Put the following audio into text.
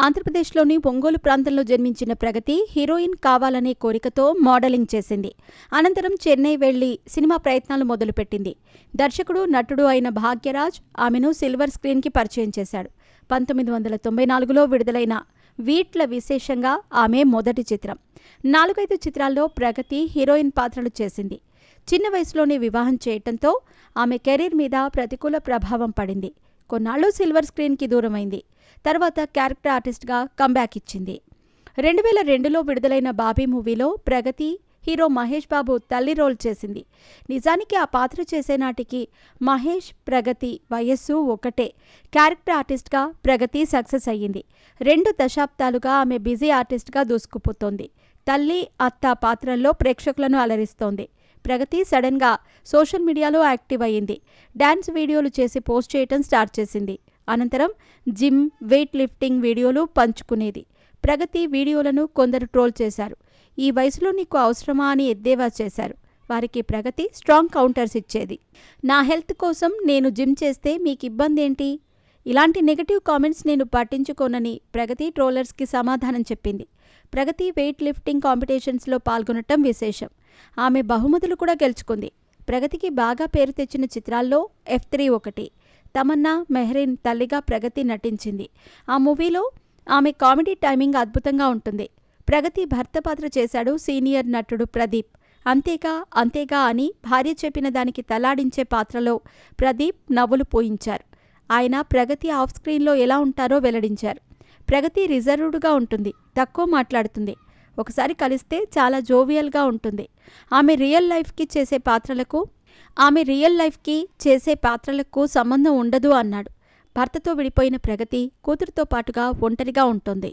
ఆంధ్రప్రదేశ్లోని ఒంగోలు ప్రాంతంలో జన్మించిన ప్రగతి హీరోయిన్ కావాలనే కోరికతో మోడలింగ్ చేసింది. అనంతరం చెన్నై వెళ్లి సినిమా ప్రయత్నాలు మొదలుపెట్టింది. దర్శకుడు, నటుడు అయిన భాగ్యరాజ్ ఆమెను సిల్వర్ స్క్రీన్కి పరిచయం చేశాడు. 1994లో విడుదలైన వీట్ల విశేషంగా ఆమె మొదటి చిత్రం. 4-5 చిత్రాల్లో ప్రగతి హీరోయిన్ పాత్రలు చేసింది. చిన్న వయసులోనే వివాహం చేయటంతో ఆమె కెరీర్ మీద ప్రతికూల ప్రభావం పడింది. కొన్నాళ్లు సిల్వర్ స్క్రీన్కి దూరమైంది. తర్వాత క్యారెక్టర్ ఆర్టిస్ట్గా కంబ్యాక్ ఇచ్చింది. 2002లో విడుదలైన బాబీ మూవీలో ప్రగతి హీరో మహేష్ బాబు తల్లి రోల్ చేసింది. నిజానికి ఆ పాత్ర చేసే నాటికి మహేష్, ప్రగతి వయస్సు ఒకటే. క్యారెక్టర్ ఆర్టిస్ట్గా ప్రగతి సక్సెస్ అయ్యింది. 2 దశాబ్దాలుగా ఆమె బిజీ ఆర్టిస్ట్గా దూసుకుపోతోంది. తల్లి, అత్త పాత్రల్లో ప్రేక్షకులను అలరిస్తోంది. ప్రగతి సడన్గా సోషల్ మీడియాలో యాక్టివ్ అయ్యింది. డాన్స్ వీడియోలు చేసి పోస్ట్ చేయటం స్టార్ట్ చేసింది. అనంతరం జిమ్, వెయిట్ లిఫ్టింగ్ వీడియోలు పంచుకునేది. ప్రగతి వీడియోలను కొందరు ట్రోల్ చేశారు. ఈ వయసులో నీకు అవసరమా అని ఎద్దేవా చేశారు. వారికి ప్రగతి స్ట్రాంగ్ కౌంటర్స్ ఇచ్చేది. నా హెల్త్ కోసం నేను జిమ్ చేస్తే మీకు ఇబ్బంది ఏంటి? ఇలాంటి నెగటివ్ కామెంట్స్ నేను పట్టించుకోనని ప్రగతి ట్రోలర్స్కి సమాధానం చెప్పింది. ప్రగతి వెయిట్ లిఫ్టింగ్ కాంపిటీషన్స్లో పాల్గొనటం విశేషం. ఆమె బహుమతులు కూడా గెలుచుకుంది. ప్రగతికి బాగా పేరు తెచ్చిన చిత్రాల్లో F3 ఒకటి. తమన్నా, మెహ్రీన్ తల్లిగా ప్రగతి నటించింది. ఆ మూవీలో ఆమె కామెడీ టైమింగ్ అద్భుతంగా ఉంటుంది. ప్రగతి భర్త పాత్ర చేశాడు సీనియర్ నటుడు ప్రదీప్. అంతేగా అని భార్య చెప్పిన దానికి తలాడించే పాత్రలో ప్రదీప్ నవ్వులు పోయించారు. ఆయన ప్రగతి ఆఫ్ స్క్రీన్లో ఎలా ఉంటారో వెల్లడించారు. ప్రగతి రిజర్వ్డ్గా ఉంటుంది, తక్కువ మాట్లాడుతుంది. ఒకసారి కలిస్తే చాలా జోవియల్గా ఉంటుంది. ఆమె రియల్ లైఫ్కి చేసే పాత్రలకు సంబంధం ఉండదు అన్నాడు. భర్తతో విడిపోయిన ప్రగతి కూతురుతో పాటుగా ఒంటరిగా ఉంటుంది.